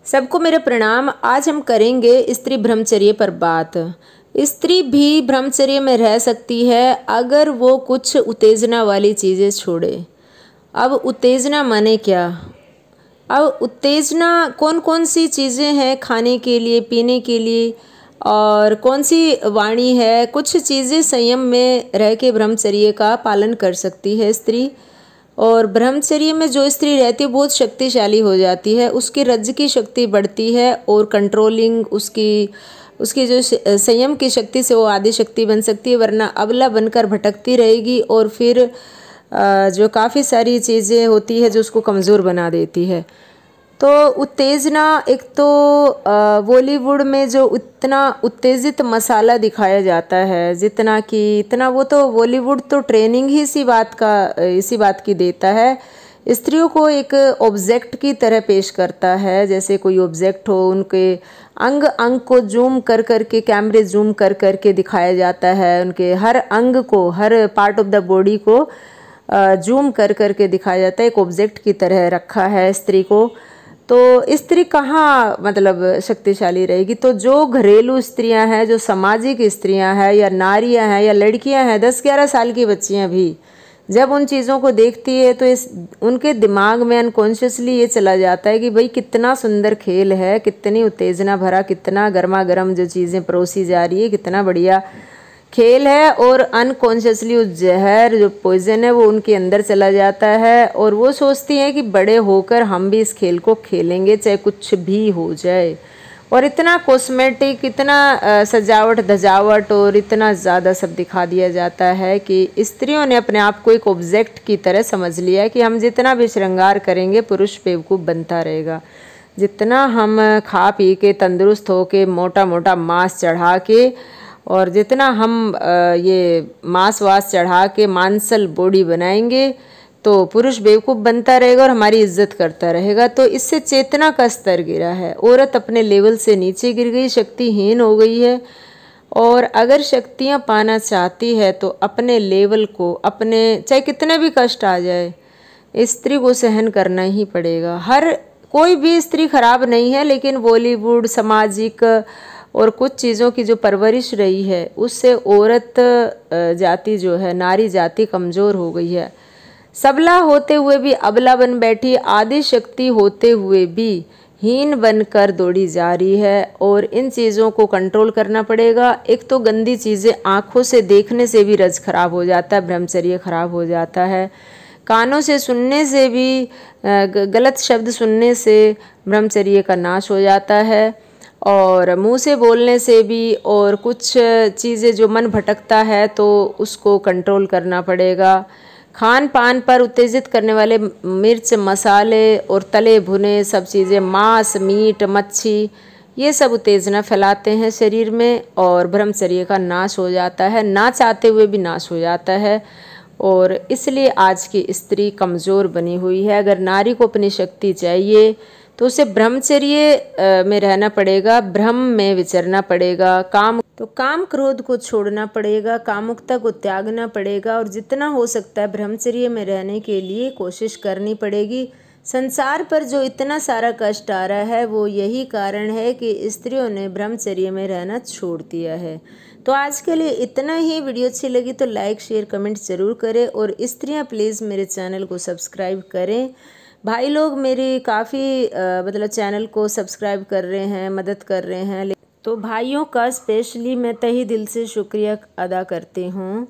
सबको मेरा प्रणाम। आज हम करेंगे स्त्री ब्रह्मचर्य पर बात। स्त्री भी ब्रह्मचर्य में रह सकती है अगर वो कुछ उत्तेजना वाली चीज़ें छोड़े। अब उत्तेजना माने क्या? अब उत्तेजना कौन कौन सी चीज़ें हैं खाने के लिए, पीने के लिए, और कौन सी वाणी है। कुछ चीज़ें संयम में रह के ब्रह्मचर्य का पालन कर सकती है स्त्री। और ब्रह्मचर्य में जो स्त्री रहती है बहुत शक्तिशाली हो जाती है, उसकी रज की शक्ति बढ़ती है और कंट्रोलिंग उसकी जो संयम की शक्ति से वो आदि शक्ति बन सकती है, वरना अबला बनकर भटकती रहेगी और फिर जो काफ़ी सारी चीज़ें होती है जो उसको कमज़ोर बना देती है। तो उत्तेजना, एक तो बॉलीवुड में जो इतना उत्तेजित मसाला दिखाया जाता है जितना कि इतना, वो तो बॉलीवुड तो ट्रेनिंग ही इसी बात की देता है। स्त्रियों को एक ऑब्जेक्ट की तरह पेश करता है, जैसे कोई ऑब्जेक्ट हो। उनके अंग अंग को जूम कर कर के, कैमरे जूम कर कर के दिखाया जाता है। उनके हर अंग को, हर पार्ट ऑफ द बॉडी को जूम कर कर के दिखाया जाता है। एक ऑब्जेक्ट की तरह रखा है स्त्री को। तो स्त्री कहाँ मतलब शक्तिशाली रहेगी? तो जो घरेलू स्त्रियां हैं, जो सामाजिक स्त्रियां हैं, या नारियां हैं, या लड़कियां हैं, 10-11 साल की बच्चियां भी जब उन चीज़ों को देखती है तो उनके दिमाग में अनकॉन्शियसली ये चला जाता है कि भाई कितना सुंदर खेल है, कितनी उत्तेजना भरा, कितना गर्मा गर्म जो चीज़ें परोसी जा रही है, कितना बढ़िया खेल है। और अनकॉन्शियसली उस जहर, जो पॉइजन है, वो उनके अंदर चला जाता है और वो सोचती हैं कि बड़े होकर हम भी इस खेल को खेलेंगे, चाहे कुछ भी हो जाए। और इतना कॉस्मेटिक, इतना सजावट धजावट और इतना ज़्यादा सब दिखा दिया जाता है कि स्त्रियों ने अपने आप को एक ऑब्जेक्ट की तरह समझ लिया है कि हम जितना भी श्रृंगार करेंगे पुरुष बेवकूफ़ बनता रहेगा। जितना हम खा पी के तंदुरुस्त हो के मोटा मोटा मांस चढ़ा के, और जितना हम ये मांस वास चढ़ा के मांसल बॉडी बनाएंगे तो पुरुष बेवकूफ़ बनता रहेगा और हमारी इज्जत करता रहेगा। तो इससे चेतना का स्तर गिरा है, औरत अपने लेवल से नीचे गिर गई, शक्तिहीन हो गई है। और अगर शक्तियाँ पाना चाहती है तो अपने लेवल को, अपने चाहे कितने भी कष्ट आ जाए, स्त्री को सहन करना ही पड़ेगा। हर कोई भी स्त्री खराब नहीं है, लेकिन बॉलीवुड, सामाजिक और कुछ चीज़ों की जो परवरिश रही है उससे औरत जाति जो है, नारी जाति कमज़ोर हो गई है। सबला होते हुए भी अबला बन बैठी, आदि शक्ति होते हुए भी हीन बनकर दौड़ी जा रही है। और इन चीज़ों को कंट्रोल करना पड़ेगा। एक तो गंदी चीज़ें आँखों से देखने से भी रज खराब हो जाता है, ब्रह्मचर्य खराब हो जाता है। कानों से सुनने से भी, गलत शब्द सुनने से ब्रह्मचर्य का नाश हो जाता है। और मुंह से बोलने से भी, और कुछ चीज़ें जो मन भटकता है तो उसको कंट्रोल करना पड़ेगा। खान पान पर उत्तेजित करने वाले मिर्च, मसाले और तले भुने सब चीज़ें, मांस, मीट, मच्छी, ये सब उत्तेजना फैलाते हैं शरीर में और ब्रह्मचर्य का नाश हो जाता है, ना चाहते हुए भी नाश हो जाता है। और इसलिए आज की स्त्री कमज़ोर बनी हुई है। अगर नारी को अपनी शक्ति चाहिए तो उसे ब्रह्मचर्य में रहना पड़ेगा, ब्रह्म में विचरना पड़ेगा। काम क्रोध को छोड़ना पड़ेगा, कामुकता को त्यागना पड़ेगा, और जितना हो सकता है ब्रह्मचर्य में रहने के लिए कोशिश करनी पड़ेगी। संसार पर जो इतना सारा कष्ट आ रहा है वो यही कारण है कि स्त्रियों ने ब्रह्मचर्य में रहना छोड़ दिया है। तो आज के लिए इतना ही। वीडियो अच्छी लगी तो लाइक, शेयर, कमेंट ज़रूर करें। और स्त्रियाँ प्लीज़ मेरे चैनल को सब्सक्राइब करें। भाई लोग मेरी काफ़ी मतलब चैनल को सब्सक्राइब कर रहे हैं, मदद कर रहे हैं, तो भाइयों का स्पेशली मैं तहे दिल से शुक्रिया अदा करती हूँ।